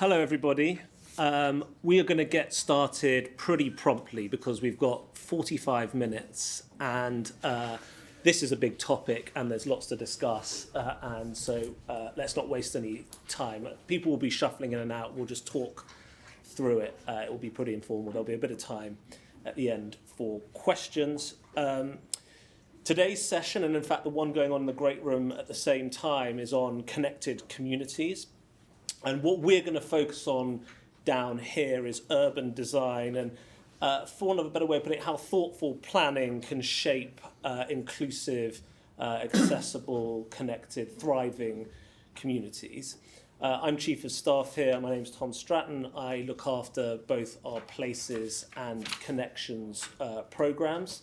Hello, everybody. We are going to get started pretty promptly because we've got 45 minutes and this is a big topic and there's lots to discuss. And so let's not waste any time. People will be shuffling in and out. We'll just talk through it. It will be pretty informal. There'll be a bit of time at the end for questions. Today's session, and in fact the one going on in the Great Room at the same time, is on connected communities. And what we're going to focus on down here is urban design and, for want of a better way of putting it, how thoughtful planning can shape inclusive, accessible, connected, thriving communities. I'm Chief of Staff here. My name's Tom Stratton. I look after both our Places and Connections programmes.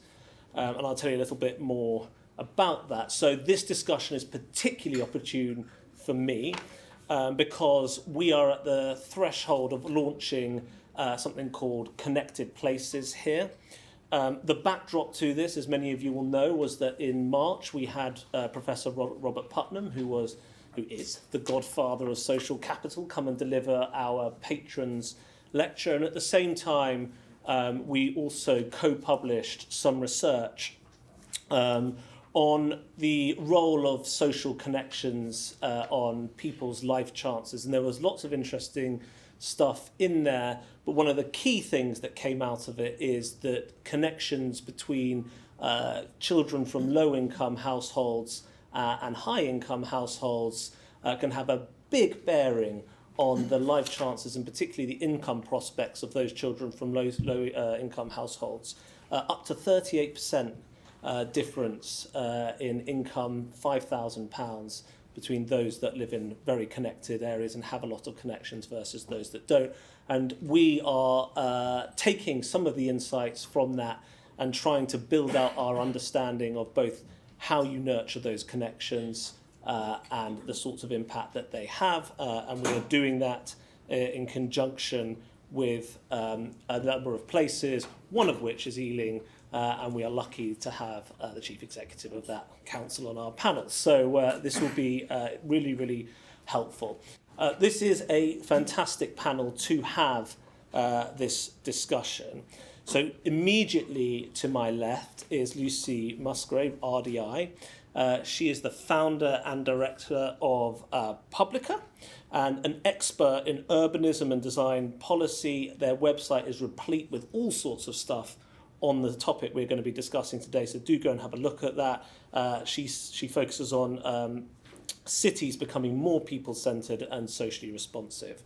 And I'll tell you a little bit more about that. So this discussion is particularly opportune for me because we are at the threshold of launching something called Connected Places here. The backdrop to this, as many of you will know, was that in March we had Professor Robert Putnam, who is the godfather of social capital, come and deliver our patrons lecture. And at the same time, we also co-published some research on the role of social connections on people's life chances. And there was lots of interesting stuff in there. But one of the key things that came out of it is that connections between children from low-income households and high-income households can have a big bearing on the life chances and particularly the income prospects of those children from low income households. Up to 38% difference in income, £5,000 between those that live in very connected areas and have a lot of connections versus those that don't. And we are taking some of the insights from that and trying to build out our understanding of both how you nurture those connections and the sorts of impact that they have. And we are doing that in conjunction with a number of places, one of which is Ealing, and we are lucky to have the Chief Executive of that council on our panel. So this will be really, really helpful. This is a fantastic panel to have this discussion. So immediately to my left is Lucy Musgrave, RDI. She is the founder and director of Publica and an expert in urbanism and design policy. Their website is replete with all sorts of stuff on the topic we're going to be discussing today, so do go and have a look at that. She focuses on cities becoming more people-centred and socially responsive.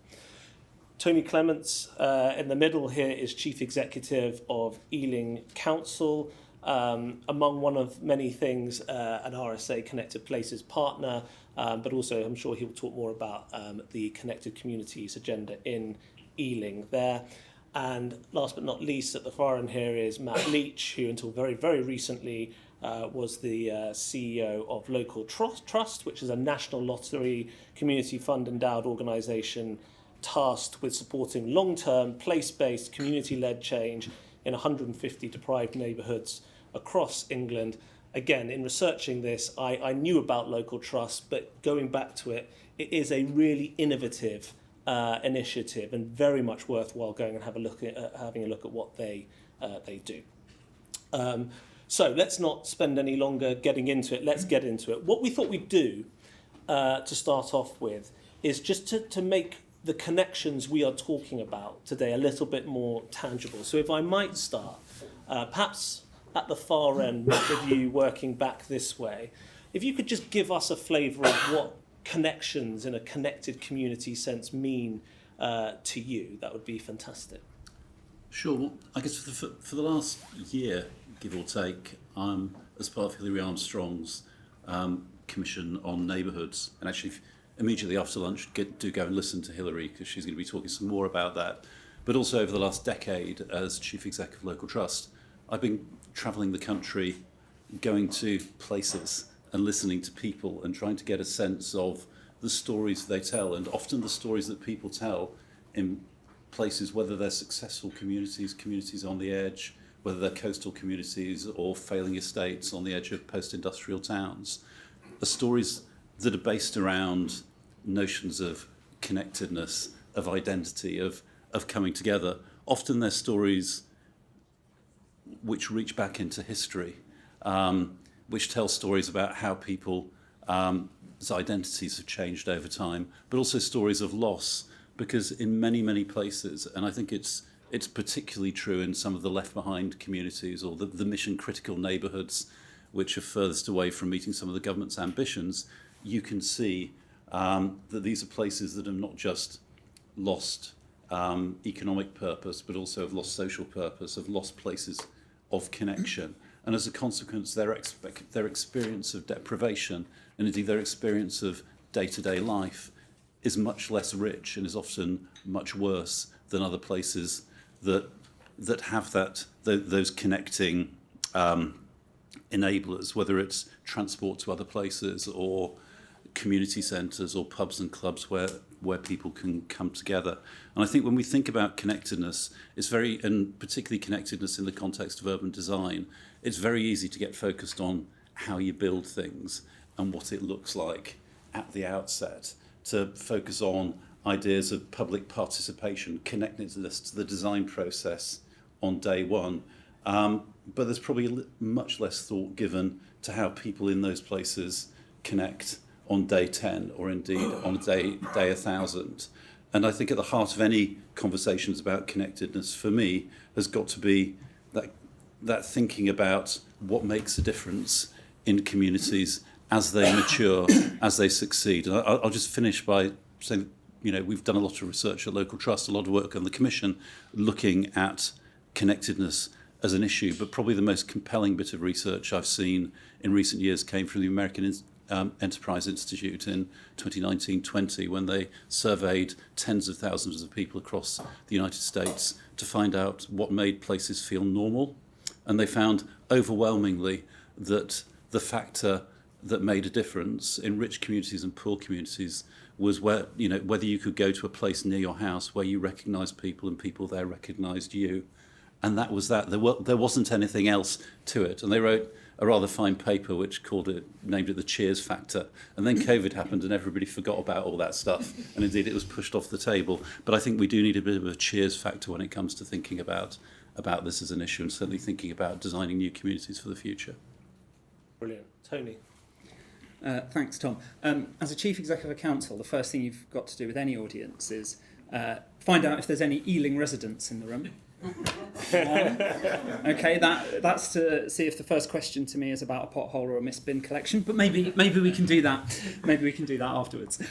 Tony Clements in the middle here is Chief Executive of Ealing Council. Among one of many things, an RSA Connected Places partner, but also I'm sure he'll talk more about the Connected Communities agenda in Ealing there. And last but not least, at the far end here is Matt Leach, who until very, very recently was the CEO of Local Trust, which is a national lottery community fund endowed organisation tasked with supporting long-term, place-based, community-led change in 150 deprived neighbourhoods across England. Again, in researching this, I knew about Local Trust, but going back to it, it is a really innovative initiative and very much worthwhile going and having a look at what they do. So let's not spend any longer getting into it. Let's get into it. What we thought we'd do to start off with is just to make the connections we are talking about today a little bit more tangible. So if I might start, perhaps at the far end, with you working back this way, if you could just give us a flavour of what connections in a connected community sense mean to you, that would be fantastic. Sure. Well, I guess for the last year, give or take, I'm as part of Hilary Armstrong's commission on neighbourhoods, and actually immediately after lunch do go and listen to Hilary because she's going to be talking some more about that. But also over the last decade as Chief Executive of Local Trust, I've been travelling the country, going to places and listening to people and trying to get a sense of the stories they tell, and often the stories that people tell in places, whether they're successful communities on the edge, whether they're coastal communities or failing estates on the edge of post-industrial towns, are stories that are based around notions of connectedness of identity, of coming together. Often they're stories which reach back into history, which tell stories about how people's identities have changed over time, but also stories of loss, because in many, many places, and I think it's particularly true in some of the left-behind communities or the mission-critical neighbourhoods which are furthest away from meeting some of the government's ambitions, you can see that these are places that have not just lost economic purpose, but also have lost social purpose, have lost places of connection. And as a consequence, their experience of deprivation, and indeed their experience of day-to-day life, is much less rich and is often much worse than other places that have those connecting enablers, whether it's transport to other places or community centres or pubs and clubs where people can come together. And I think when we think about connectedness, and particularly connectedness in the context of urban design, it's very easy to get focused on how you build things and what it looks like at the outset, to focus on ideas of public participation, connectedness to the design process on day one. But there's probably much less thought given to how people in those places connect on day 10 or indeed on day 1,000. And I think at the heart of any conversations about connectedness for me has got to be that thinking about what makes a difference in communities as they mature, as they succeed. And I'll just finish by saying, we've done a lot of research at Local Trust, a lot of work on the Commission, looking at connectedness as an issue, but probably the most compelling bit of research I've seen in recent years came from the American Enterprise Institute in 2019-20, when they surveyed tens of thousands of people across the United States to find out what made places feel normal. And they found overwhelmingly that the factor that made a difference in rich communities and poor communities was whether you could go to a place near your house where you recognised people and people there recognised you. And that was that. There wasn't anything else to it. And they wrote a rather fine paper which named it the cheers factor. And then COVID happened and everybody forgot about all that stuff. And indeed it was pushed off the table. But I think we do need a bit of a cheers factor when it comes to thinking about this as an issue, and certainly thinking about designing new communities for the future. Brilliant. Tony? Thanks, Tom. As a Chief Executive of Council, the first thing you've got to do with any audience is find out if there's any Ealing residents in the room. Okay, that's to see if the first question to me is about a pothole or a missed bin collection, but maybe we can do that. Maybe we can do that afterwards.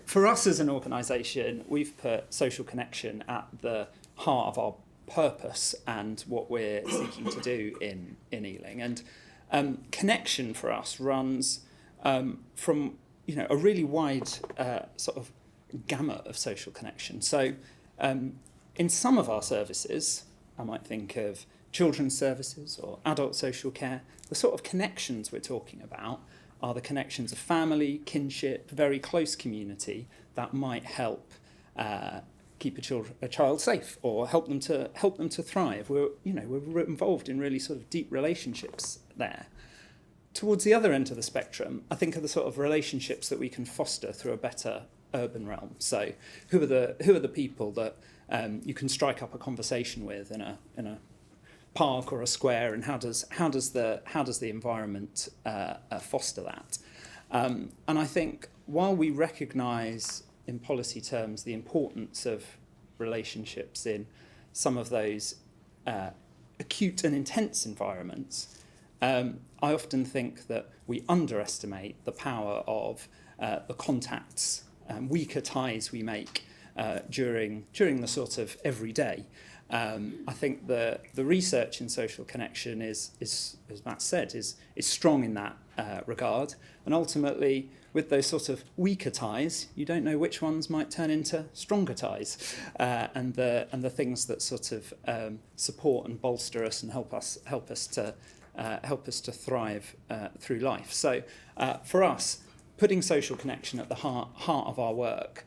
For us as an organisation, we've put social connection at the heart of our purpose and what we're seeking to do in Ealing. And connection for us runs from a really wide sort of gamut of social connection. So in some of our services, I might think of children's services or adult social care, the sort of connections we're talking about are the connections of family, kinship, very close community that might help keep a child safe or help them to thrive. We're involved in really sort of deep relationships there. Towards the other end of the spectrum, I think of the sort of relationships that we can foster through a better urban realm. So who are the people that you can strike up a conversation with in a park or a square, and how does the environment foster that? And I think while we recognise in policy terms the importance of relationships in some of those acute and intense environments, I often think that we underestimate the power of the contacts, weaker ties we make during the sort of everyday. I think the research in social connection is as Matt said, is strong in that regard. And ultimately, with those sort of weaker ties, you don't know which ones might turn into stronger ties, and the things that sort of support and bolster us and help us to thrive through life. So for us, putting social connection at the heart of our work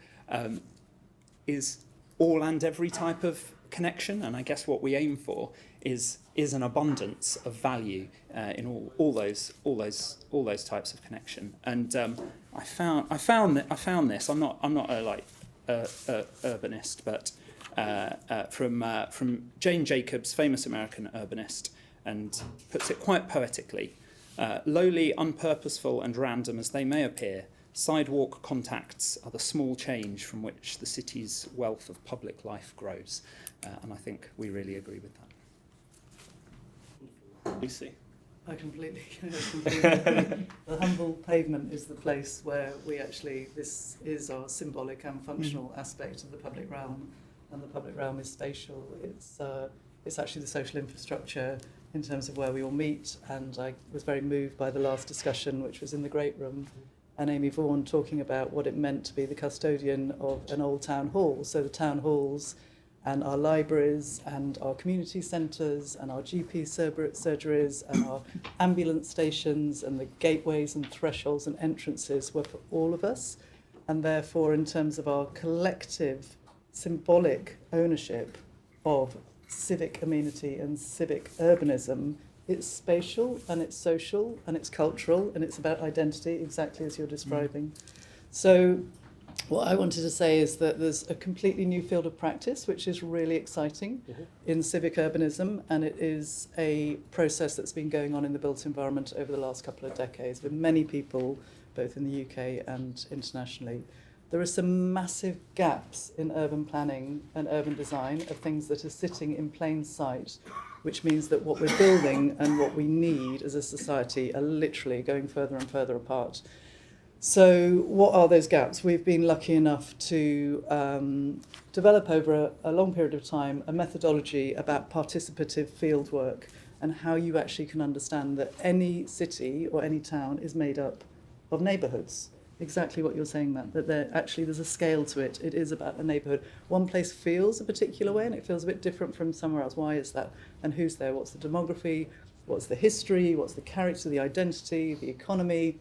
is all and every type of connection, and I guess what we aim for is an abundance of value in all those types of connection. And I found this. I'm not a urbanist, but from Jane Jacobs, famous American urbanist, and puts it quite poetically. Lowly, unpurposeful, and random as they may appear, sidewalk contacts are the small change from which the city's wealth of public life grows. And I think we really agree with that. Lucy? I completely agree. The humble pavement is the place where this is our symbolic and functional aspect of the public realm, and the public realm is spatial. It's actually the social infrastructure in terms of where we all meet, and I was very moved by the last discussion, which was in the Great Room, and Amy Vaughan talking about what it meant to be the custodian of an old town hall. So the town halls and our libraries and our community centres and our GP surgeries and our ambulance stations and the gateways and thresholds and entrances were for all of us. And therefore, in terms of our collective symbolic ownership of civic amenity and civic urbanism, it's spatial and it's social and it's cultural and it's about identity, exactly as you're describing. So what I wanted to say is that there's a completely new field of practice, which is really exciting in civic urbanism, and it is a process that's been going on in the built environment over the last couple of decades with many people, both in the UK and internationally. There are some massive gaps in urban planning and urban design of things that are sitting in plain sight, which means that what we're building and what we need as a society are literally going further and further apart. So what are those gaps? We've been lucky enough to develop over a long period of time a methodology about participative fieldwork and how you actually can understand that any city or any town is made up of neighbourhoods. Exactly what you're saying, Matt, that there's a scale to it. It is about a neighbourhood. One place feels a particular way and it feels a bit different from somewhere else. Why is that? And who's there? What's the demography? What's the history? What's the character, the identity, the economy?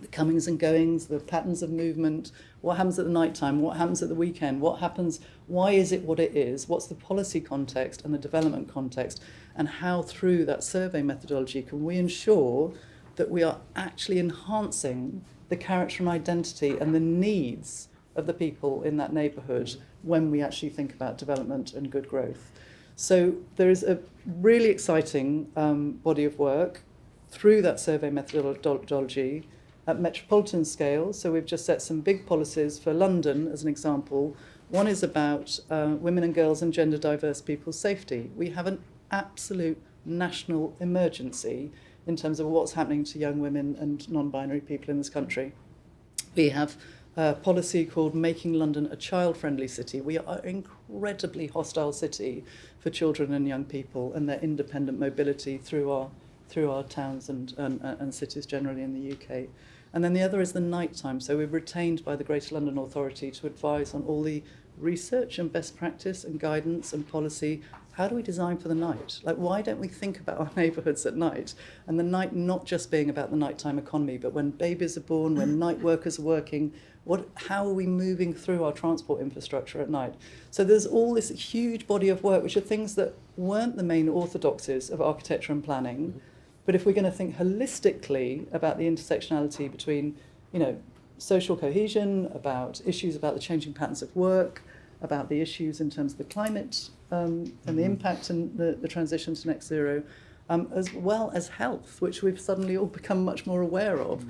The comings and goings, the patterns of movement, what happens at the night time, what happens at the weekend, what happens, why is it what it is, what's the policy context and the development context, and how through that survey methodology can we ensure that we are actually enhancing the character and identity and the needs of the people in that neighbourhood when we actually think about development and good growth. So there is a really exciting body of work through that survey methodology at metropolitan scale. So we've just set some big policies for London as an example. One is about women and girls and gender diverse people's safety. We have an absolute national emergency in terms of what's happening to young women and non-binary people in this country. We have a policy called Making London a Child-Friendly City. We are an incredibly hostile city for children and young people and their independent mobility through our towns and cities generally in the UK. And then the other is the night time. So we're retained by the Greater London Authority to advise on all the research and best practice and guidance and policy. How do we design for the night? Like, why don't we think about our neighbourhoods at night? And the night not just being about the nighttime economy, but when babies are born, when night workers are working, how are we moving through our transport infrastructure at night? So there's all this huge body of work, which are things that weren't the main orthodoxies of architecture and planning. But if we're going to think holistically about the intersectionality between, social cohesion, about issues about the changing patterns of work, about the issues in terms of the climate and the impact and the transition to net zero, as well as health, which we've suddenly all become much more aware of,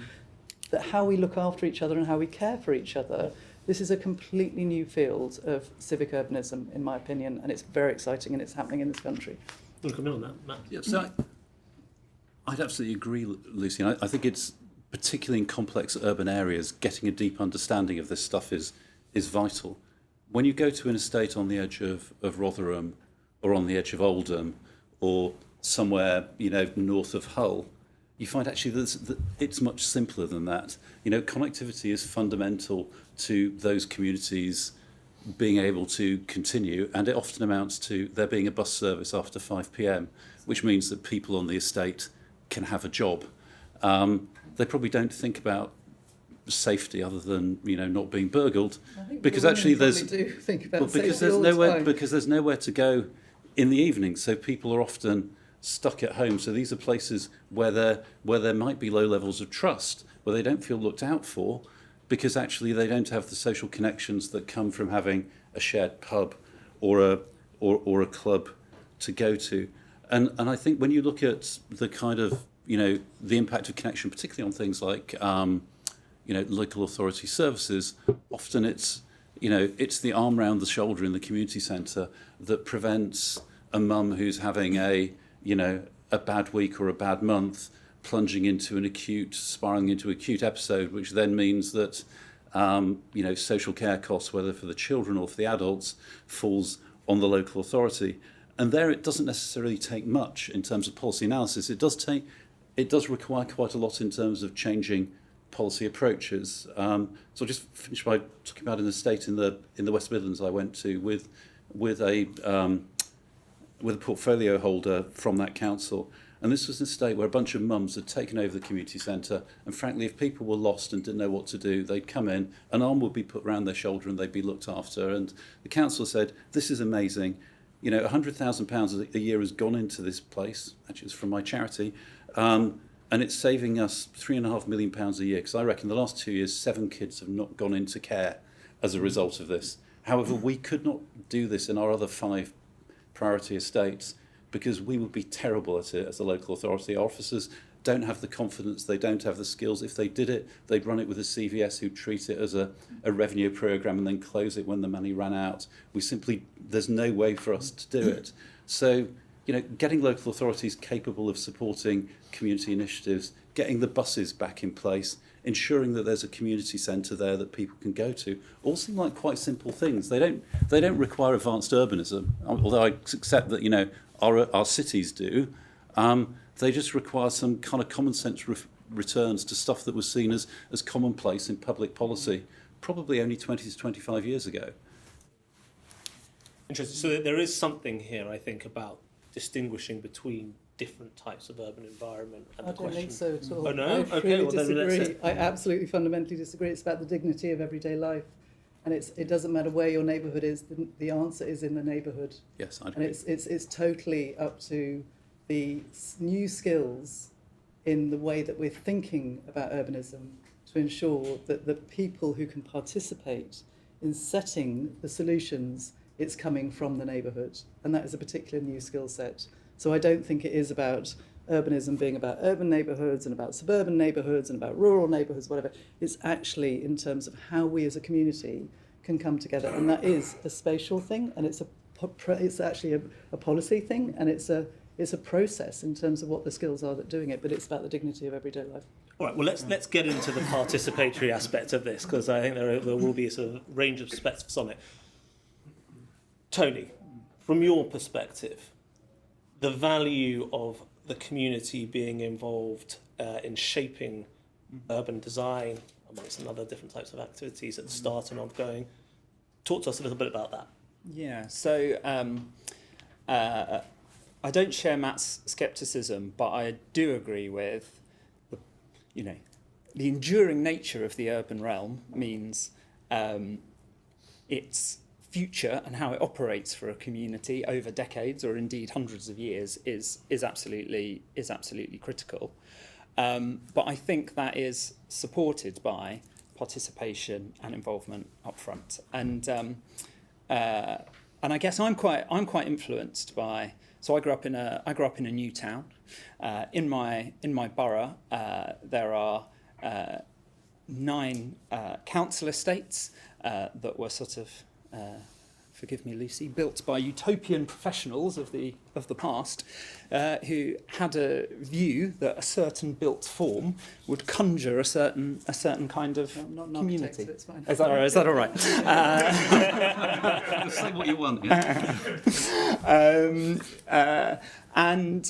that how we look after each other and how we care for each other, this is a completely new field of civic urbanism, in my opinion, and it's very exciting and it's happening in this country. Want to come in on that, Matt? Yeah, so I'd absolutely agree, Lucy. And I think it's particularly in complex urban areas, getting a deep understanding of this stuff is vital. When you go to an estate on the edge of Rotherham or on the edge of Oldham or somewhere north of Hull, you find actually that it's much simpler than that. Connectivity is fundamental to those communities being able to continue, and it often amounts to there being a bus service after 5 p.m, which means that people on the estate can have a job. They probably don't think about safety other than not being burgled, because actually there's nowhere to go in the evening, so people are often stuck at home. So these are places where there might be low levels of trust, where they don't feel looked out for, because actually they don't have the social connections that come from having a shared pub or a club to go to. And I think when you look at the kind of, the impact of connection, particularly on things like, local authority services, often it's the arm round the shoulder in the community centre that prevents a mum who's having a bad week or a bad month plunging into spiralling into acute episode, which then means that social care costs, whether for the children or for the adults, falls on the local authority. And there it doesn't necessarily take much in terms of policy analysis. It does require quite a lot in terms of changing policy approaches. So I'll just finish by talking about an estate in the West Midlands I went to with a portfolio holder from that council. And this was an estate where a bunch of mums had taken over the community centre, and frankly, if people were lost and didn't know what to do, they'd come in, an arm would be put around their shoulder and they'd be looked after. And the council said, this is amazing. £100,000 a year has gone into this place, actually it's from my charity, and it's saving us £3.5 million a year, because I reckon the last 2 years, 7 kids have not gone into care as a result of this. However, we could not do this in our other 5 priority estates, because we would be terrible at it as a local authority. Our officers don't have the confidence, they don't have the skills. If they did it, they'd run it with a CVS who'd treat it as a revenue programme and then close it when the money ran out. There's no way for us to do it. So, getting local authorities capable of supporting community initiatives, getting the buses back in place, ensuring that there's a community centre there that people can go to, all seem like quite simple things. They don't require advanced urbanism, although I accept that, our cities do. They just require some kind of common sense returns to stuff that was seen as commonplace in public policy, probably only 20 to 25 years ago. Interesting. So there is something here, I think, about distinguishing between different types of urban environment. And I don't think so at all. Oh, no? I Okay, really well, then disagree. I absolutely fundamentally disagree. It's about the dignity of everyday life. And it doesn't matter where your neighbourhood is, the answer is in the neighbourhood. Yes, I agree. And it's totally up to the new skills in the way that we're thinking about urbanism to ensure that the people who can participate in setting the solutions, it's coming from the neighbourhood. And that is a particular new skill set. So I don't think it is about urbanism being about urban neighbourhoods and about suburban neighbourhoods and about rural neighbourhoods, whatever. It's actually in terms of how we as a community can come together. And that is a spatial thing, and it's actually a policy thing, and it's a process in terms of what the skills are that doing it, but it's about the dignity of everyday life. All right, well, let's get into the participatory aspect of this, because I think there will be a sort of range of perspectives on it. Tony, from your perspective, the value of the community being involved in shaping urban design, amongst some other different types of activities at the start and ongoing. Talk to us a little bit about that. Yeah, so I don't share Matt's scepticism, but I do agree with the enduring nature of the urban realm means its future and how it operates for a community over decades or indeed hundreds of years is absolutely critical. But I think that is supported by participation and involvement up front. And I guess I'm quite influenced by. So I grew up in a new town. In my borough, there are 9 council estates that were sort of. Forgive me, Lucy, built by utopian professionals of the past, who had a view that a certain built form would conjure a certain kind of community. So it's fine. Is that all right? Say what you want. Yeah. And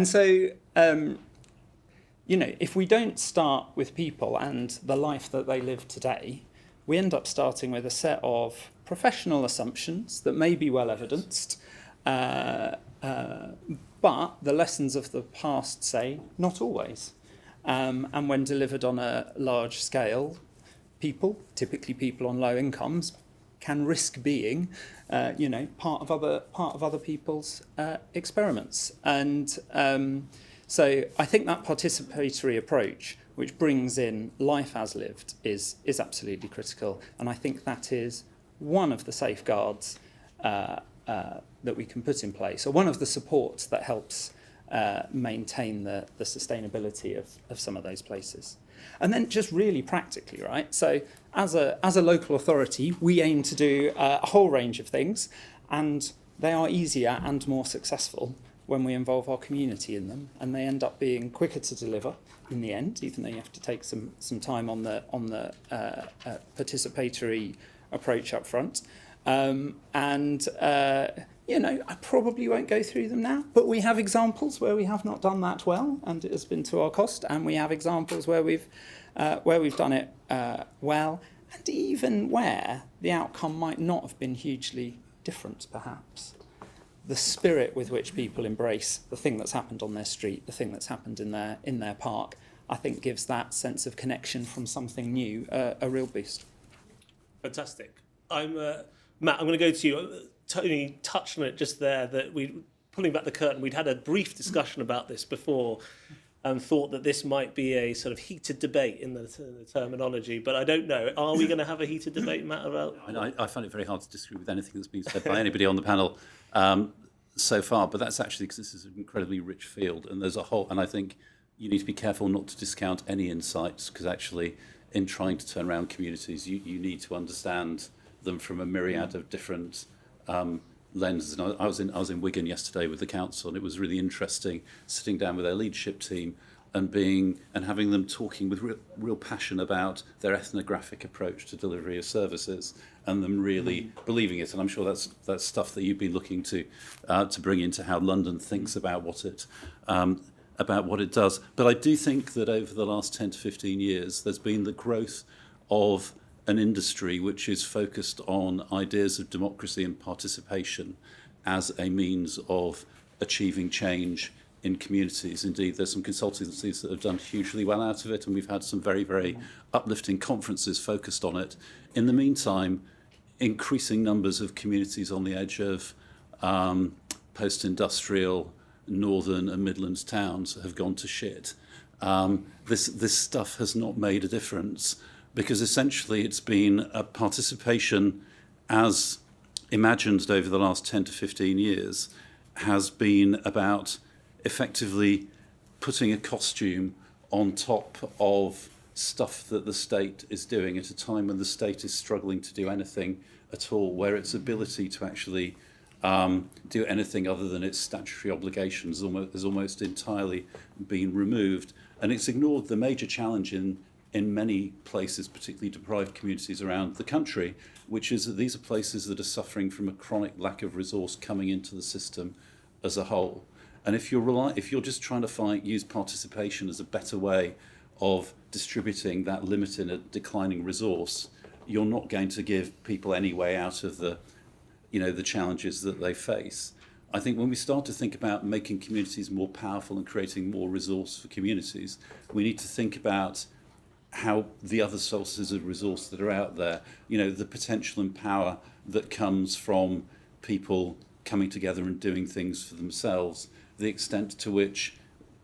so if we don't start with people and the life that they live today, we end up starting with a set of professional assumptions that may be well evidenced, but the lessons of the past say not always. And when delivered on a large scale, typically people on low incomes, can risk being, part of other people's experiments. And so I think that participatory approach which brings in life as lived, is absolutely critical. And I think that is one of the safeguards that we can put in place, or one of the supports that helps maintain the sustainability of some of those places. And then just really practically, right? So as a local authority, we aim to do a whole range of things, and they are easier and more successful when we involve our community in them, and they end up being quicker to deliver in the end, even though you have to take some time on the participatory approach up front. I probably won't go through them now, but we have examples where we have not done that well, and it has been to our cost, and we have examples where we've done it well, and even where the outcome might not have been hugely different, perhaps. The spirit with which people embrace the thing that's happened on their street, the thing that's happened in their park, I think gives that sense of connection from something new a real boost. Fantastic. Matt, I'm going to go to you. Tony touched on it just there, that pulling back the curtain, we'd had a brief discussion about this before and thought that this might be a sort of heated debate in the terminology, but I don't know. Are we going to have a heated debate, Matt, about... I find it very hard to disagree with anything that's been said by anybody on the panel so far, but that's actually because this is an incredibly rich field, and there's a whole... And I think you need to be careful not to discount any insights, because actually in trying to turn around communities, you need to understand them from a myriad of different lenses. And I was in Wigan yesterday with the council, and it was really interesting sitting down with their leadership team and having them talking with real passion about their ethnographic approach to delivery of services, and them really believing it. And I'm sure that's stuff that you've been looking to bring into how London thinks about what it does. But I do think that over the last 10 to 15 years, there's been the growth of an industry which is focused on ideas of democracy and participation as a means of achieving change in communities. Indeed, there's some consultancies that have done hugely well out of it, and we've had some very, very uplifting conferences focused on it. In the meantime, increasing numbers of communities on the edge of post-industrial northern and Midlands towns have gone to shit. This stuff has not made a difference, because essentially it's been a participation as imagined over the last 10 to 15 years has been about effectively putting a costume on top of stuff that the state is doing at a time when the state is struggling to do anything at all, where its ability to actually do anything other than its statutory obligations has almost entirely been removed. And it's ignored the major challenge in many places, particularly deprived communities around the country, which is that these are places that are suffering from a chronic lack of resource coming into the system as a whole. And if you're just trying to use participation as a better way of distributing that limit in a declining resource, you're not going to give people any way out of the challenges that they face. I think when we start to think about making communities more powerful and creating more resource for communities, we need to think about how the other sources of resource that are out there, the potential and power that comes from people coming together and doing things for themselves, the extent to which,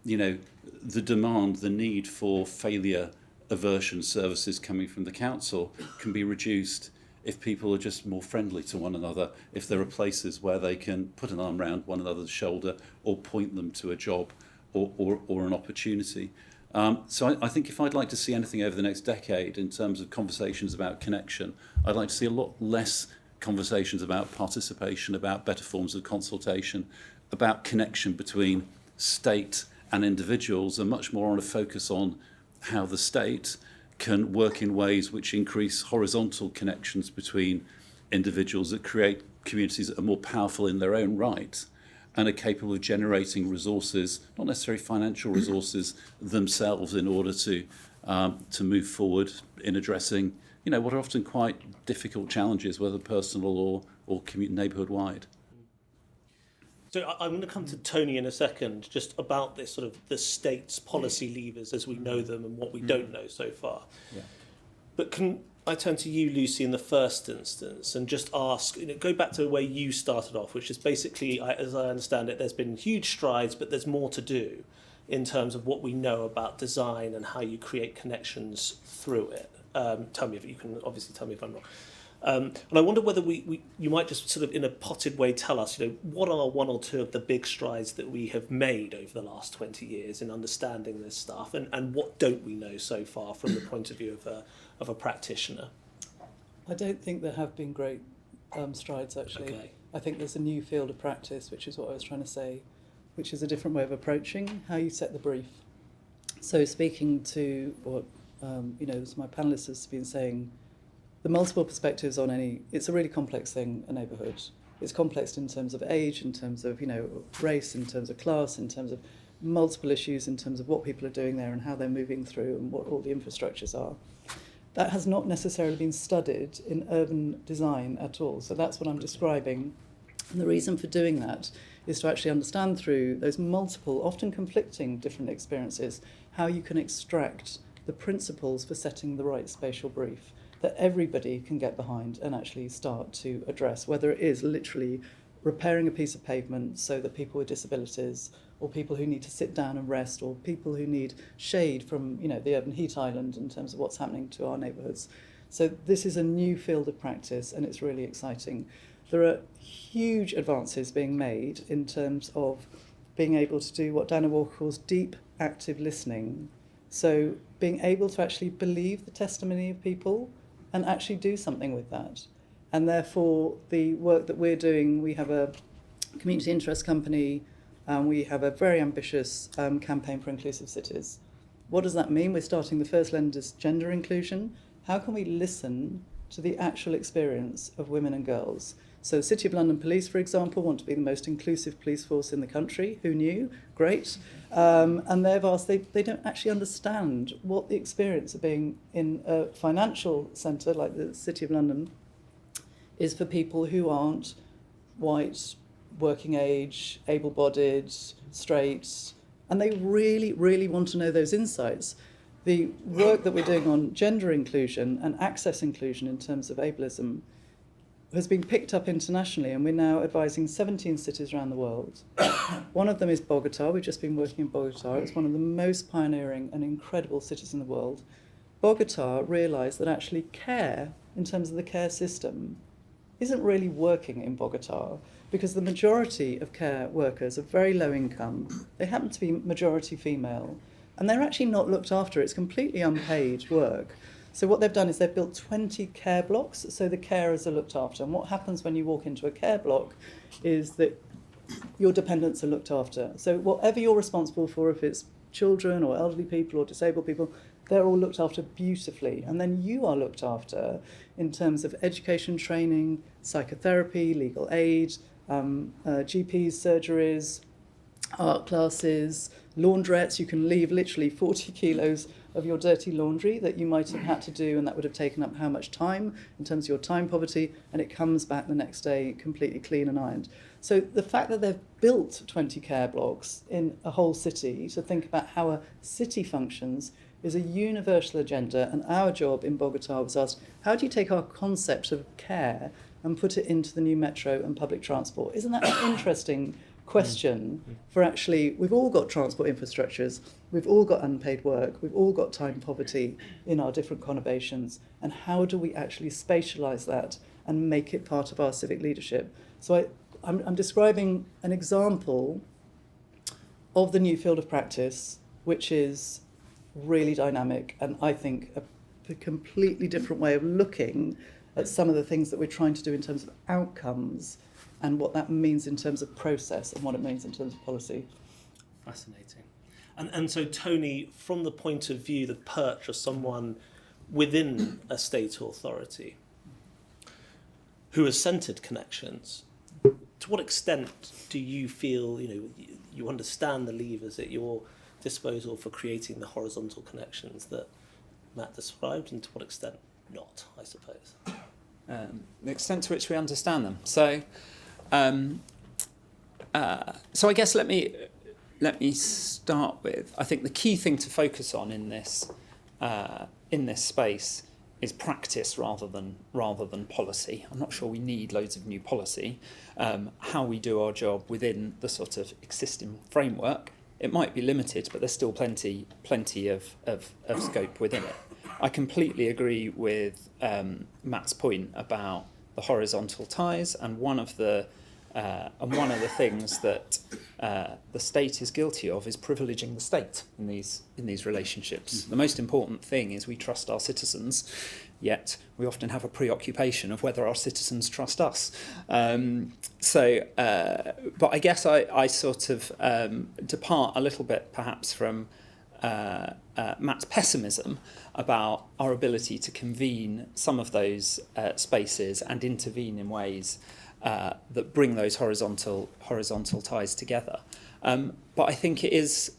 the demand, the need for failure aversion services coming from the council can be reduced if people are just more friendly to one another, if there are places where they can put an arm around one another's shoulder or point them to a job or an opportunity. So I think if I'd like to see anything over the next decade in terms of conversations about connection, I'd like to see a lot less conversations about participation, about better forms of consultation, about connection between state and individuals, and much more on a focus on how the state can work in ways which increase horizontal connections between individuals that create communities that are more powerful in their own right and are capable of generating resources, not necessarily financial resources themselves, in order to move forward in addressing, what are often quite difficult challenges, whether personal or neighbourhood-wide. So I'm going to come to Tony in a second, just about this sort of the state's policy levers as we know them and what we don't know so far. Yeah. But can I turn to you, Lucy, in the first instance and just ask, go back to where you started off, which is basically, as I understand it, there's been huge strides, but there's more to do. in terms of what we know about design and how you create connections through it. Tell me if you can obviously tell me if I'm wrong. And I wonder whether you might just sort of in a potted way tell us, what are one or two of the big strides that we have made over the last 20 years in understanding this stuff, and what don't we know so far from the point of view of a practitioner? I don't think there have been great strides, actually. Okay. I think there's a new field of practice, which is what I was trying to say, which is a different way of approaching how you set the brief. So speaking to what, as my panellists have been saying, the multiple perspectives on it's a really complex thing, a neighbourhood. It's complex in terms of age, in terms of, race, in terms of class, in terms of multiple issues, in terms of what people are doing there and how they're moving through and what all the infrastructures are. That has not necessarily been studied in urban design at all. So that's what I'm describing. And the reason for doing that is to actually understand through those multiple, often conflicting different experiences, how you can extract the principles for setting the right spatial brief that everybody can get behind and actually start to address, whether it is literally repairing a piece of pavement so that people with disabilities or people who need to sit down and rest or people who need shade from the urban heat island in terms of what's happening to our neighbourhoods. So this is a new field of practice and it's really exciting. There are huge advances being made in terms of being able to do what Dana Walker calls deep active listening. So being able to actually believe the testimony of people and actually do something with that. And therefore, the work that we're doing, we have a community interest company, we have a very ambitious campaign for inclusive cities. What does that mean? We're starting the first lender's gender inclusion. How can we listen to the actual experience of women and girls? So the City of London Police, for example, want to be the most inclusive police force in the country. Who knew? Great. And they've asked, they don't actually understand what the experience of being in a financial centre like the City of London is for people who aren't white, working age, able-bodied, straight. And they really, really want to know those insights. The work that we're doing on gender inclusion and access inclusion in terms of ableism has been picked up internationally, and we're now advising 17 cities around the world. One of them is Bogota. We've just been working in Bogota. It's one of the most pioneering and incredible cities in the world. Bogota realised that actually care, in terms of the care system, isn't really working in Bogota because the majority of care workers are very low income. They happen to be majority female, and they're actually not looked after. It's completely unpaid work. So what they've done is they've built 20 care blocks so the carers are looked after. And what happens when you walk into a care block is that your dependents are looked after. So whatever you're responsible for, if it's children or elderly people or disabled people, they're all looked after beautifully. And then you are looked after in terms of education training, psychotherapy, legal aid, GPs, surgeries, art classes, laundrettes. You can leave literally 40 kilos of your dirty laundry that you might have had to do, and that would have taken up how much time in terms of your time poverty, and it comes back the next day completely clean and ironed. So the fact that they've built 20 care blocks in a whole city to think about how a city functions is a universal agenda, and our job in Bogota was asked, how do you take our concept of care and put it into the new metro and public transport? Isn't that an interesting question for actually, we've all got transport infrastructures, we've all got unpaid work, we've all got time poverty in our different conurbations, and how do we actually spatialise that and make it part of our civic leadership? So I'm describing an example of the new field of practice, which is really dynamic, and I think a completely different way of looking at some of the things that we're trying to do in terms of outcomes and what that means in terms of process and what it means in terms of policy. Fascinating. And so, Tony, from the point of view, the perch of someone within a state authority who has centred connections, to what extent do you feel, you understand the levers at your disposal for creating the horizontal connections that Matt described, and to what extent not, I suppose? The extent to which we understand them. So I guess let me start with, I think the key thing to focus on in this space is practice rather than policy. I'm not sure we need loads of new policy. How we do our job within the sort of existing framework it might be limited, but there's still plenty of scope within it. I completely agree with Matt's point about the horizontal ties, and one of the things that the state is guilty of is privileging the state in these relationships. The most important thing is we trust our citizens, yet we often have a preoccupation of whether our citizens trust us. But I guess I sort of depart a little bit perhaps from Matt's pessimism about our ability to convene some of those spaces and intervene in ways that bring those horizontal ties together. But I think it is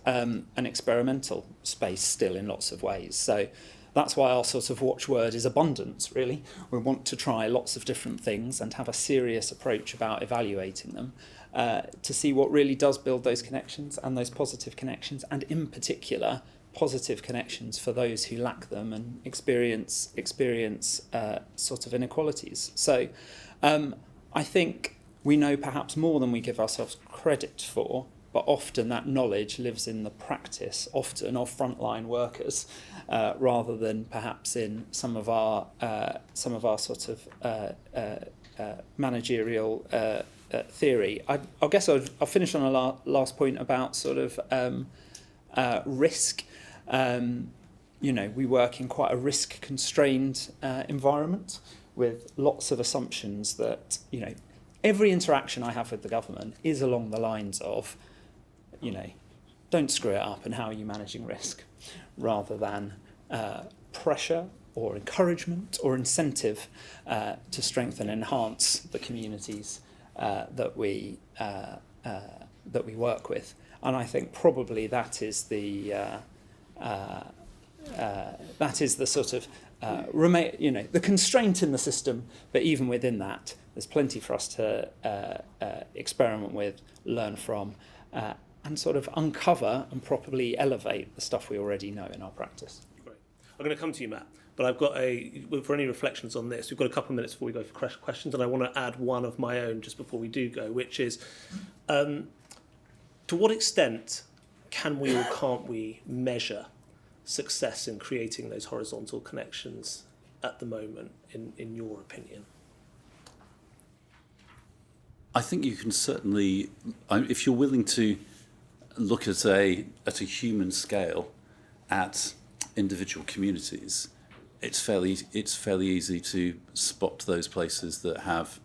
an experimental space still in lots of ways. So that's why our sort of watchword is abundance, really. We want to try lots of different things and have a serious approach about evaluating them to see what really does build those connections and those positive connections, and in particular, positive connections for those who lack them and experience sort of inequalities. So I think we know perhaps more than we give ourselves credit for, but often that knowledge lives in the practice, often of frontline workers, rather than perhaps in some of our sort of managerial theory. I guess I'll finish on a last point about sort of risk. We work in quite a risk-constrained environment with lots of assumptions that, every interaction I have with the government is along the lines of, don't screw it up and how are you managing risk, rather than pressure or encouragement or incentive to strengthen and enhance the communities that we work with. And I think probably that is the sort of the constraint in the system. But even within that, there's plenty for us to experiment with, learn from, and sort of uncover and properly elevate the stuff we already know in our practice. Great. I'm going to come to you, Matt, but I've got for any reflections on this, we've got a couple of minutes before we go for questions, and I want to add one of my own just before we do go, which is, to what extent can we or can't we measure success in creating those horizontal connections at the moment, in your opinion? I think you can certainly, if you're willing to look at a human scale at individual communities, it's fairly easy to spot those places that have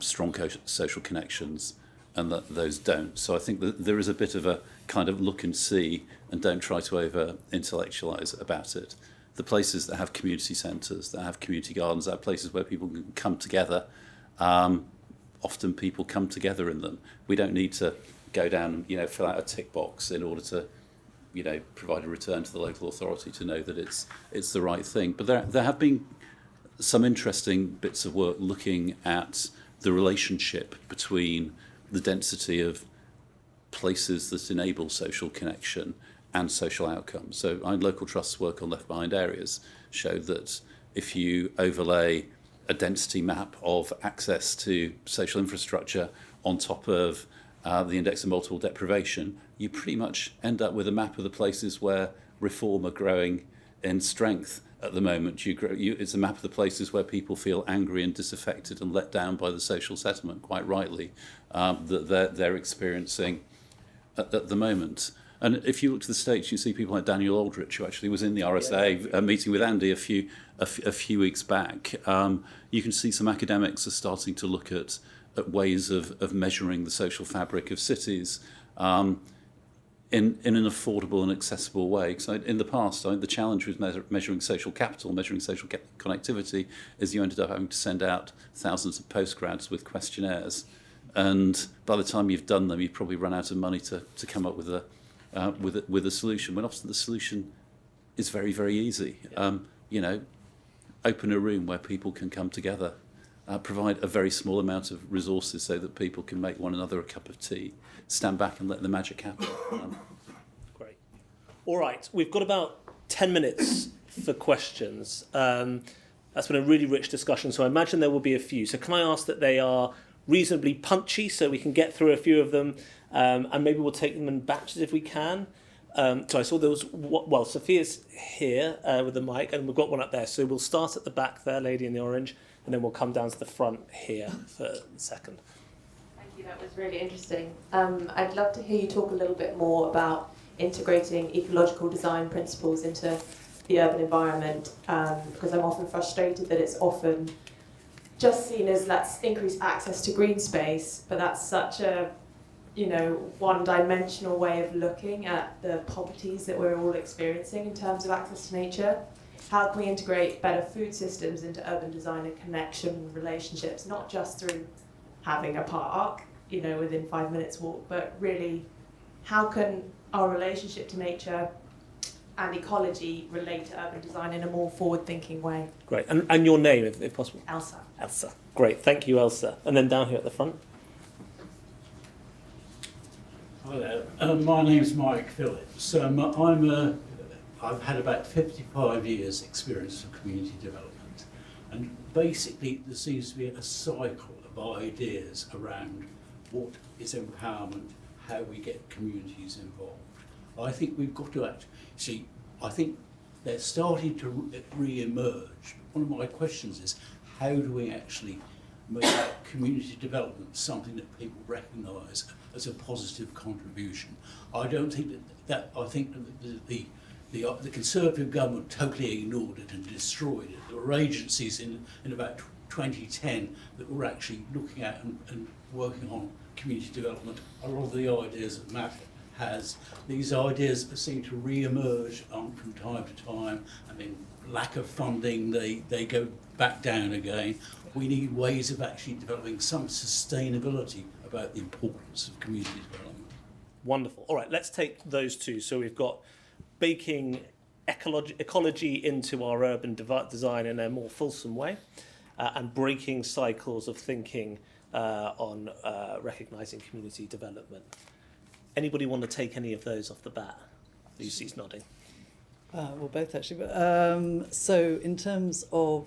strong social connections and that those don't. So I think that there is a bit of a kind of look and see, and don't try to over intellectualize about it. The places that have community centres, that have community gardens, that are places where people can come together. Often people come together in them. We don't need to go down and fill out a tick box in order to provide a return to the local authority to know that it's the right thing. But there have been some interesting bits of work looking at the relationship between the density of places that enable social connection and social outcomes. So local trusts work on left behind areas showed that if you overlay a density map of access to social infrastructure on top of the index of multiple deprivation, you pretty much end up with a map of the places where reform are growing in strength at the moment. It's a map of the places where people feel angry and disaffected and let down by the social settlement, quite rightly, that they're experiencing at the moment. And if you look to the States, you see people like Daniel Aldrich, who actually was in the RSA meeting with Andy a few weeks back. You can see some academics are starting to look at ways of measuring the social fabric of cities in an affordable and accessible way. So in the past, the challenge with measuring social capital, measuring social connectivity, is you ended up having to send out thousands of postgrads with questionnaires. And by the time you've done them, you've probably run out of money to come up with a solution. When often the solution is very, very easy. Open a room where people can come together, provide a very small amount of resources so that people can make one another a cup of tea, stand back and let the magic happen. Great. All right, we've got about 10 minutes for questions. That's been a really rich discussion, so I imagine there will be a few. So can I ask that they are reasonably punchy so we can get through a few of them, and maybe we'll take them in batches if we can. So I saw there was, Sophia's here with the mic, and we've got one up there. So we'll start at the back there, lady in the orange, and then we'll come down to the front here for the second. Thank you, that was really interesting. I'd love to hear you talk a little bit more about integrating ecological design principles into the urban environment, because I'm often frustrated that it's often just seen as let's increase access to green space, but that's such a one-dimensional way of looking at the poverties that we're all experiencing in terms of access to nature. How can we integrate better food systems into urban design and connection relationships, not just through having a park, within 5 minutes walk, but really how can our relationship to nature and ecology relate to urban design in a more forward-thinking way? Great. And your name, if possible? Elsa. Elsa. Great. Thank you, Elsa. And then down here at the front. Hi there. My name's Mike Phillips. I've had about 55 years experience of community development, and basically there seems to be a cycle of ideas around what is empowerment, how we get communities involved. I think we've got to I think they're starting to re-emerge. One of my questions is, how do we actually make community development something that people recognise as a positive contribution? I don't think I think that the Conservative government totally ignored it and destroyed it. There were agencies in about 2010 that were actually looking at and working on community development. A lot of the ideas that Matt has, these ideas seem to re-emerge from time to time. I mean, lack of funding, they go back down again. We need ways of actually developing some sustainability about the importance of community development. Wonderful. All right, let's take those two. So we've got baking ecology into our urban design in a more fulsome way, and breaking cycles of thinking on recognising community development. Anybody want to take any of those off the bat? Lucy's nodding. Well, both actually. But, so in terms of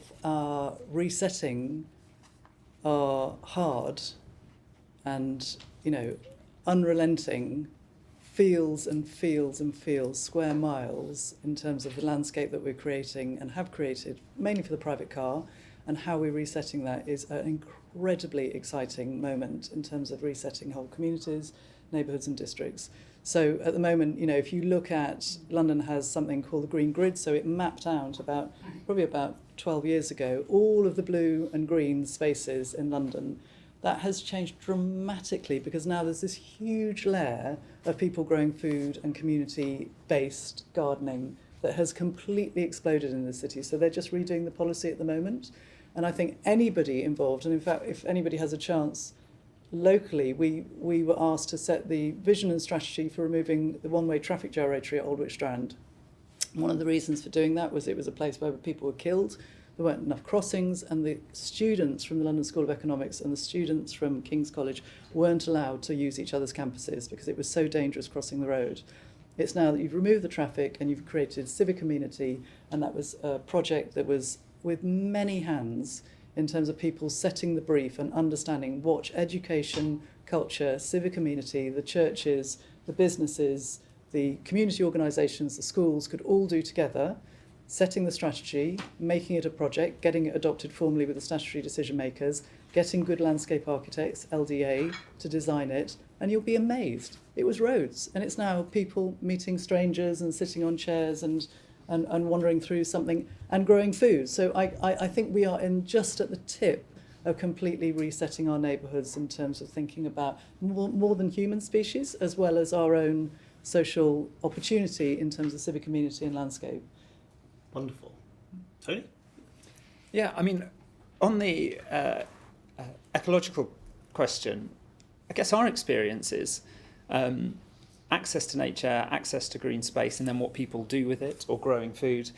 resetting our hard and, unrelenting fields and fields and fields, square miles, in terms of the landscape that we're creating and have created, mainly for the private car, and how we're resetting that is an incredibly exciting moment in terms of resetting whole communities, neighbourhoods and districts. So at the moment, if you look at, London has something called the Green Grid, so it mapped out probably about 12 years ago, all of the blue and green spaces in London. That has changed dramatically because now there's this huge layer of people growing food and community-based gardening that has completely exploded in the city. So they're just redoing the policy at the moment. And I think anybody involved, and in fact, if anybody has a chance, locally, we were asked to set the vision and strategy for removing the one-way traffic gyratory at Aldwych Strand. One of the reasons for doing that was it was a place where people were killed, there weren't enough crossings, and the students from the London School of Economics and the students from King's College weren't allowed to use each other's campuses because it was so dangerous crossing the road. It's now that you've removed the traffic and you've created civic amenity, and that was a project that was with many hands in terms of people setting the brief and understanding what education, culture, civic amenity, the churches, the businesses, the community organisations, the schools could all do together, setting the strategy, making it a project, getting it adopted formally with the statutory decision makers, getting good landscape architects, LDA, to design it, and you'll be amazed. It was roads, and it's now people meeting strangers and sitting on chairs and wandering through something and growing food. So I think we are just at the tip of completely resetting our neighbourhoods in terms of thinking about more than human species, as well as our own social opportunity in terms of civic community and landscape. Wonderful. Tony? Yeah, I mean, on the ecological question, I guess our experience is access to nature, access to green space, and then what people do with it, or growing food.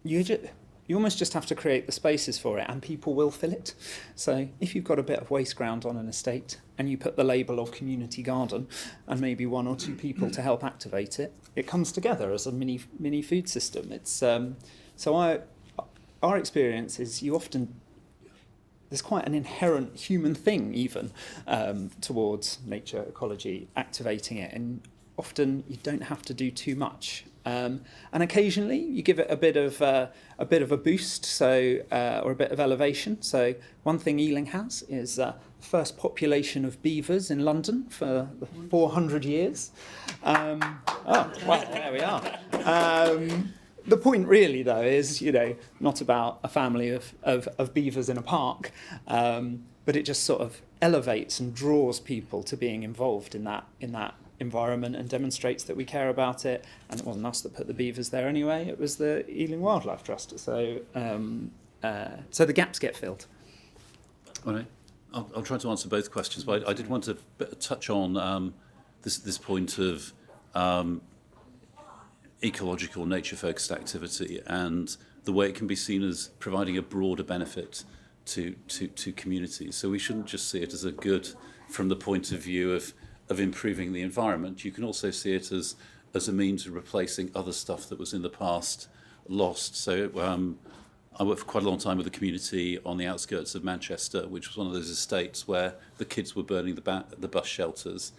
You almost just have to create the spaces for it, and people will fill it. So if you've got a bit of waste ground on an estate, and you put the label of community garden, and maybe one or two people to help activate it, it comes together as a mini food system. It's so our experience is you often there's quite an inherent human thing even towards nature, ecology, activating it, and often you don't have to do too much. And occasionally you give it a bit of a boost, so or a bit of elevation. So one thing Ealing has is the first population of beavers in London for 400 years. Well, there we are. The point really, though, is, not about a family of beavers in a park, but it just sort of elevates and draws people to being involved in that environment and demonstrates that we care about it. And it wasn't us that put the beavers there anyway; it was the Ealing Wildlife Trust. So, so the gaps get filled. All right. I'll try to answer both questions, but I did want to touch on this point of ecological, nature-focused activity and the way it can be seen as providing a broader benefit to communities. So we shouldn't just see it as a good from the point of view of improving the environment. You can also see it as a means of replacing other stuff that was in the past lost. So I worked for quite a long time with a community on the outskirts of Manchester, which was one of those estates where the kids were burning the bus shelters.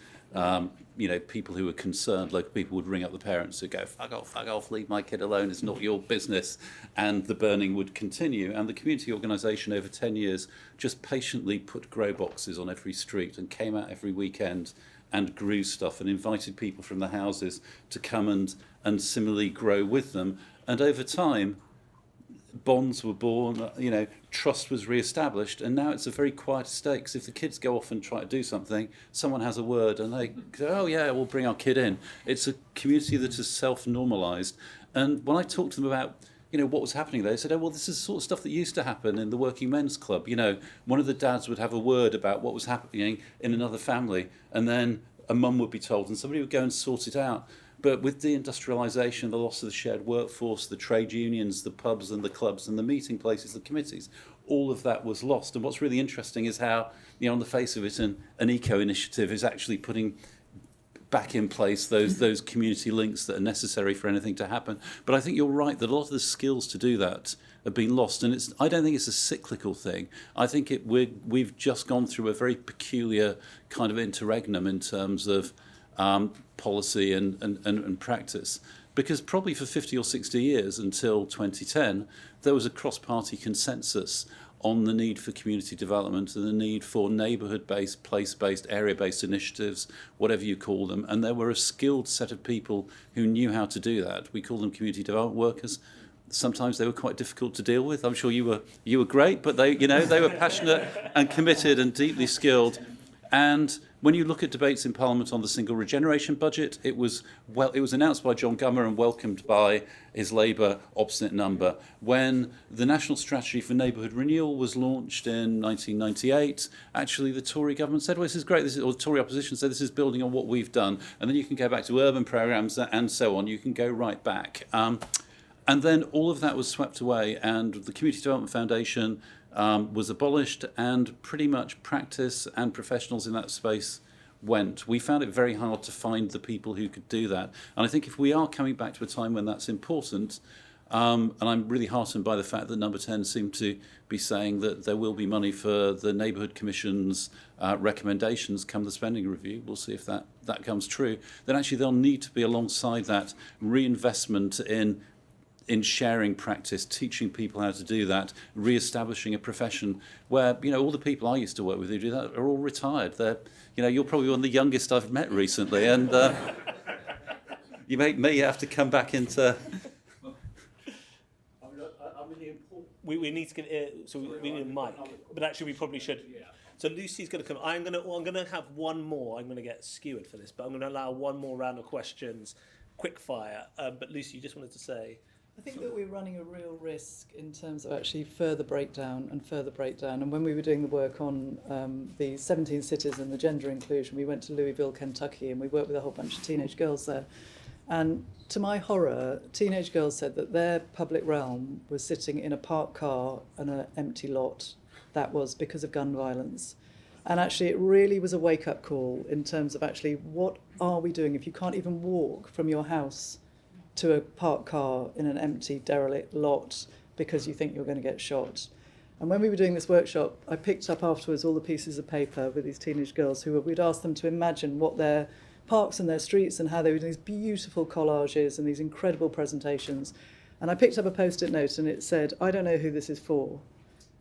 People who were concerned, local people would ring up the parents who go, fuck off, leave my kid alone, it's not your business. And the burning would continue. And the community organisation over 10 years just patiently put grow boxes on every street and came out every weekend and grew stuff and invited people from the houses to come and similarly grow with them. And over time, bonds were born, trust was re-established, and now it's a very quiet estate, because if the kids go off and try to do something, someone has a word and they go, oh yeah, we'll bring our kid in. It's a community that is self-normalised. And when I talked to them about what was happening there, they said, oh, well, this is the sort of stuff that used to happen in the working men's club. One of the dads would have a word about what was happening in another family, and then a mum would be told and somebody would go and sort it out. But with deindustrialisation, the loss of the shared workforce, the trade unions, the pubs and the clubs and the meeting places, the committees, all of that was lost. And what's really interesting is how, on the face of it, an eco initiative is actually putting back in place those community links that are necessary for anything to happen. But I think you're right that a lot of the skills to do that have been lost, and I don't think it's a cyclical thing. I think we've just gone through a very peculiar kind of interregnum in terms of policy and practice, because probably for 50 or 60 years until 2010 there was a cross-party consensus on the need for community development and the need for neighbourhood-based, place-based, area-based initiatives, whatever you call them, and there were a skilled set of people who knew how to do that. We call them community development workers. Sometimes they were quite difficult to deal with. I'm sure you were great, but they were passionate and committed and deeply skilled. And when you look at debates in Parliament on the single regeneration budget, it was announced by John Gummer and welcomed by his Labour obstinate number. When the National Strategy for Neighbourhood Renewal was launched in 1998, actually the Tory government said, well, this is great, or the Tory opposition said, this is building on what we've done. And then you can go back to urban programmes and so on. You can go right back. And then all of that was swept away, and the Community Development Foundation was abolished, and pretty much practice and professionals in that space went. We found it very hard to find the people who could do that. And I think if we are coming back to a time when that's important, and I'm really heartened by the fact that Number 10 seemed to be saying that there will be money for the Neighbourhood Commission's recommendations come the spending review. We'll see if that comes true. Then actually there'll need to be alongside that reinvestment in sharing practice, teaching people how to do that, re-establishing a profession where, all the people I used to work with who do that are all retired. You're probably one of the youngest I've met recently, and you make me have to come back into... We need to get we need a mic, but actually we probably should. So Lucy's going to come. I'm going to have one more. I'm going to get skewered for this, but I'm going to allow one more round of questions, quick fire. But Lucy, you just wanted to say... I think that we're running a real risk in terms of actually further breakdown. And when we were doing the work on the 17 cities and the gender inclusion, we went to Louisville, Kentucky, and we worked with a whole bunch of teenage girls there. And to my horror, teenage girls said that their public realm was sitting in a parked car and an empty lot. That was because of gun violence. And actually, it really was a wake-up call in terms of actually what are we doing if you can't even walk from your house to a parked car in an empty, derelict lot because you think you're going to get shot. And when we were doing this workshop, I picked up afterwards all the pieces of paper with these teenage girls we'd asked them to imagine what their parks and their streets and how they were doing these beautiful collages and these incredible presentations. And I picked up a post-it note and it said, I don't know who this is for.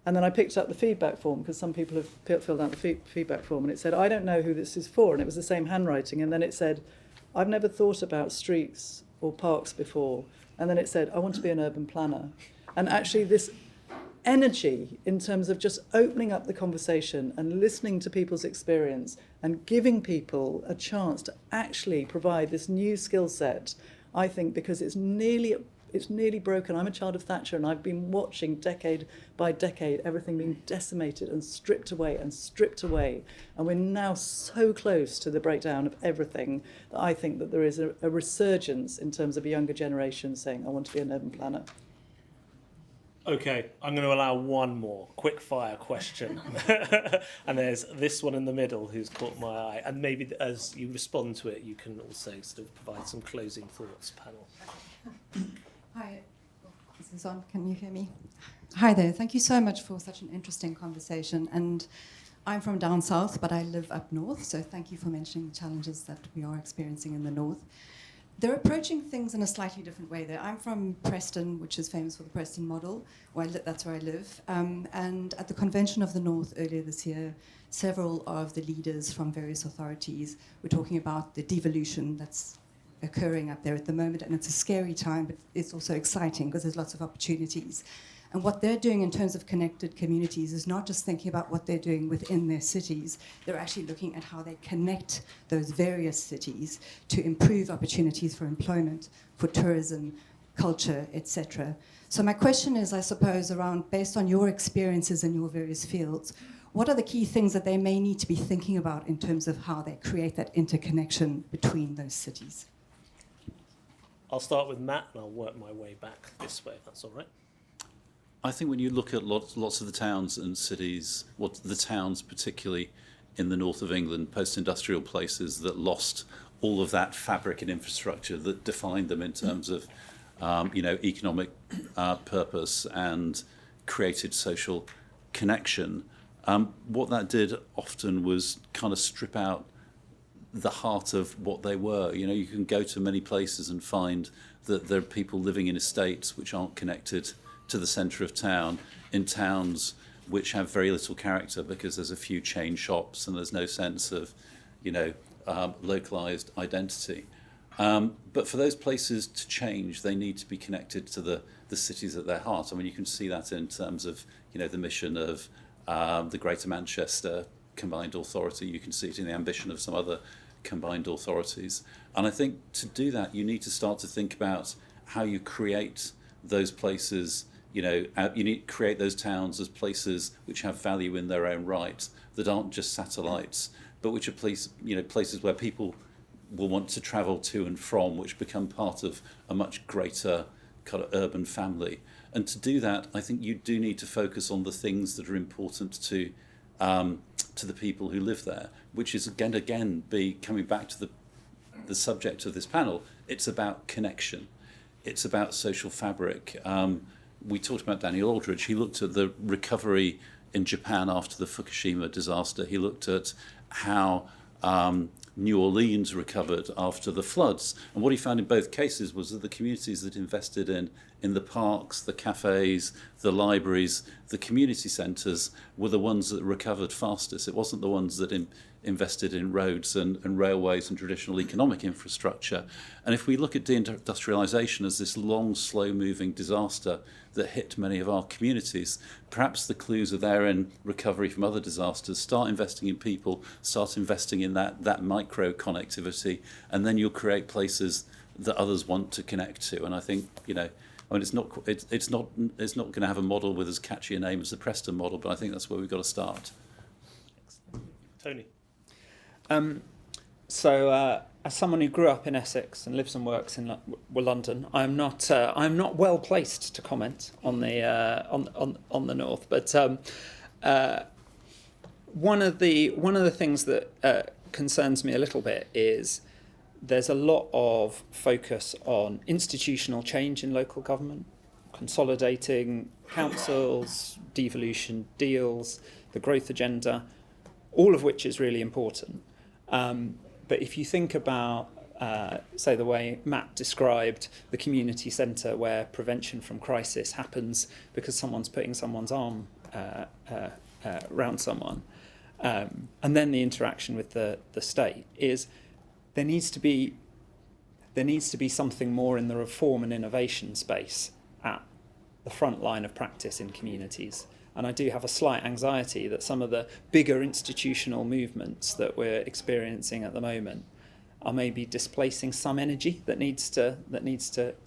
And then I picked up the feedback form, because some people have filled out the feedback form, and it said, I don't know who this is for. And it was the same handwriting. And then it said, I've never thought about streets or parks before. And then it said, I want to be an urban planner. And actually this energy in terms of just opening up the conversation and listening to people's experience and giving people a chance to actually provide this new skill set, I think, because it's nearly broken. I'm a child of Thatcher, and I've been watching decade by decade everything being decimated and stripped away. And we're now so close to the breakdown of everything that I think that there is a resurgence in terms of a younger generation saying, I want to be an urban planner. Okay, I'm going to allow one more quick fire question. And there's this one in the middle who's caught my eye. And maybe as you respond to it, you can also sort of provide some closing thoughts, panel. Hi, this is on. Can you hear me? Hi there. Thank you so much for such an interesting conversation. And I'm from down south, but I live up north. So thank you for mentioning the challenges that we are experiencing in the north. They're approaching things in a slightly different way there. I'm from Preston, which is famous for the Preston model. That's where I live. And at the Convention of the North earlier this year, several of the leaders from various authorities were talking about the devolution that's occurring up there at the moment. And it's a scary time, but it's also exciting because there's lots of opportunities. And what they're doing in terms of connected communities is not just thinking about what they're doing within their cities, they're actually looking at how they connect those various cities to improve opportunities for employment, for tourism, culture, etc. So my question is, I suppose, around, based on your experiences in your various fields, what are the key things that they may need to be thinking about in terms of how they create that interconnection between those cities? I'll start with Matt, and I'll work my way back this way, if that's all right. I think when you look at lots of the towns and cities, the towns particularly in the north of England, post-industrial places that lost all of that fabric and infrastructure that defined them in terms of economic purpose and created social connection, what that did often was kind of strip out the heart of what they were. You can go to many places and find that there are people living in estates which aren't connected to the centre of town, in towns which have very little character because there's a few chain shops and there's no sense of, localised identity. But for those places to change, they need to be connected to the cities at their heart. I mean, you can see that in terms of, the mission of the Greater Manchester Combined Authority. You can see it in the ambition of some other combined authorities. And I think to do that, you need to start to think about how you create those places. You need to create those towns as places which have value in their own right, that aren't just satellites, but which are places where people will want to travel to and from, which become part of a much greater kind of urban family. And to do that, I think you do need to focus on the things that are important to the people who live there, which is again be coming back to the subject of this panel. It's about connection. It's about social fabric. We talked about Daniel Aldridge. He looked at the recovery in Japan after the Fukushima disaster. He looked at how New Orleans recovered after the floods. And what he found in both cases was that the communities that invested in the parks, the cafes, the libraries, the community centres were the ones that recovered fastest. It wasn't the ones that invested in roads and railways and traditional economic infrastructure. And if we look at deindustrialisation as this long, slow-moving disaster that hit many of our communities, perhaps the clues are there in recovery from other disasters. Start investing in people, start investing in that micro connectivity, and then you'll create places that others want to connect to. And I think, it's not going to have a model with as catchy a name as the Preston model, but I think that's where we've got to start. Tony. As someone who grew up in Essex and lives and works in London, I'm not well placed to comment on the north. But one of the things that concerns me a little bit is there's a lot of focus on institutional change in local government, consolidating councils, devolution deals, the growth agenda, all of which is really important. But if you think about, say, the way Matt described the community centre, where prevention from crisis happens because someone's putting someone's arm around someone, and then the interaction with the state, is there needs to be something more in the reform and innovation space at the front line of practice in communities. And I do have a slight anxiety that some of the bigger institutional movements that we're experiencing at the moment are maybe displacing some energy that needs to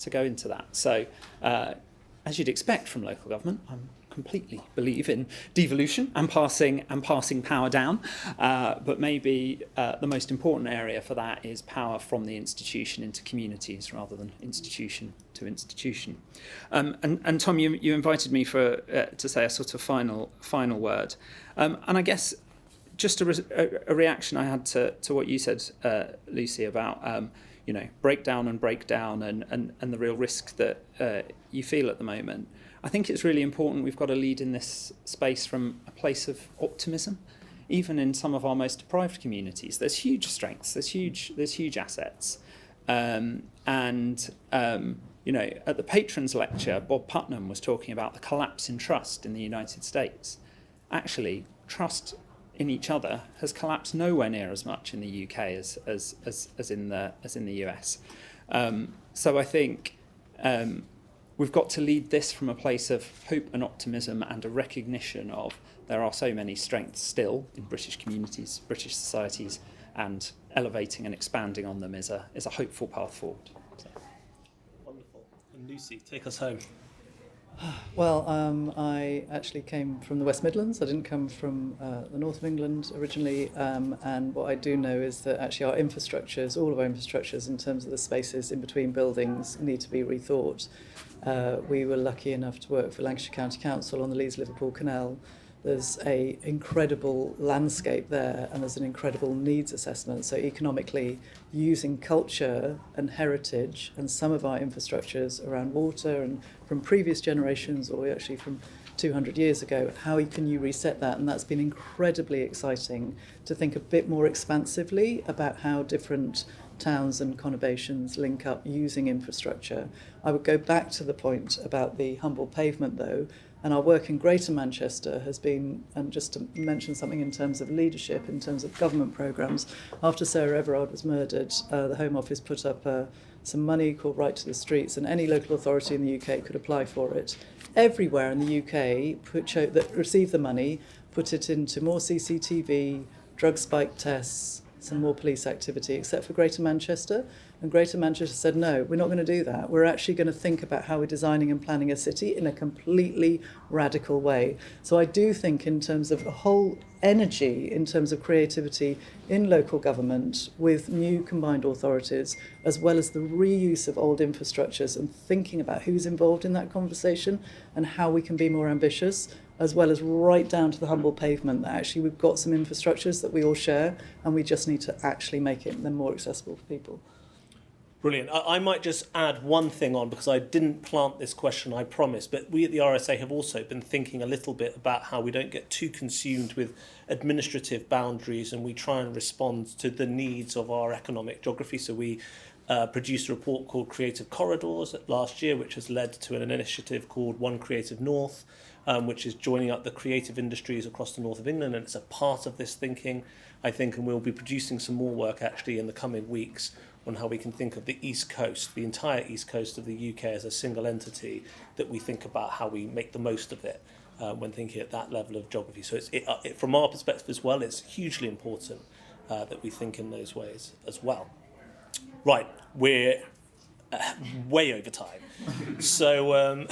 go into that. So, as you'd expect from local government, I completely believe in devolution and passing power down. But maybe the most important area for that is power from the institution into communities rather than institution to institution. And Tom, you invited me to say a sort of final word. And I guess just a reaction I had to what you said, Lucy, about breakdown and the real risk that you feel at the moment. I think it's really important we've got to lead in this space from a place of optimism. Even in some of our most deprived communities, there's huge strengths, there's huge assets. At the Patrons Lecture, Bob Putnam was talking about the collapse in trust in the United States. Actually, trust in each other has collapsed nowhere near as much in the UK as in the US. So I think we've got to lead this from a place of hope and optimism and a recognition of there are so many strengths still in British communities, British societies, and elevating and expanding on them is a hopeful path forward. So. Wonderful. And Lucy, take us home. Well, I actually came from the West Midlands. I didn't come from the north of England originally. And what I do know is that actually all of our infrastructures in terms of the spaces in between buildings need to be rethought. We were lucky enough to work for Lancashire County Council on the Leeds-Liverpool Canal. There's an incredible landscape there, and there's an incredible needs assessment. So economically, using culture and heritage and some of our infrastructures around water and from previous generations, or actually from 200 years ago, how can you reset that? And that's been incredibly exciting to think a bit more expansively about how different towns and conurbations link up using infrastructure. I would go back to the point about the humble pavement, though. And our work in Greater Manchester has been, and just to mention something in terms of leadership, in terms of government programmes, after Sarah Everard was murdered, the Home Office put up some money called Right to the Streets, and any local authority in the UK could apply for it. Everywhere in the UK that received the money put it into more CCTV, drug spike tests, some more police activity, except for Greater Manchester. And Greater Manchester said, no, we're not going to do that. We're actually going to think about how we're designing and planning a city in a completely radical way. So I do think in terms of a whole energy, in terms of creativity in local government with new combined authorities, as well as the reuse of old infrastructures and thinking about who's involved in that conversation and how we can be more ambitious, as well as right down to the humble pavement, that actually we've got some infrastructures that we all share and we just need to actually make them more accessible for people. Brilliant. I might just add one thing on, because I didn't plant this question, I promise, but we at the RSA have also been thinking a little bit about how we don't get too consumed with administrative boundaries and we try and respond to the needs of our economic geography. So we produced a report called Creative Corridors last year, which has led to an initiative called One Creative North, which is joining up the creative industries across the north of England, and it's a part of this thinking, I think, and we'll be producing some more work actually in the coming weeks on how we can think of the East Coast, the entire East Coast of the UK as a single entity, that we think about how we make the most of it when thinking at that level of geography. So from our perspective as well, it's hugely important that we think in those ways as well. Right, we're way over time. So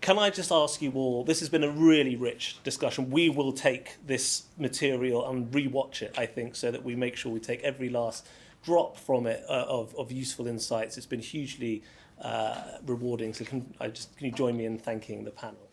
can I just ask you all, this has been a really rich discussion. We will take this material and rewatch it, I think, so that we make sure we take every last drop from it of useful insights. It's been hugely rewarding. So can you join me in thanking the panel?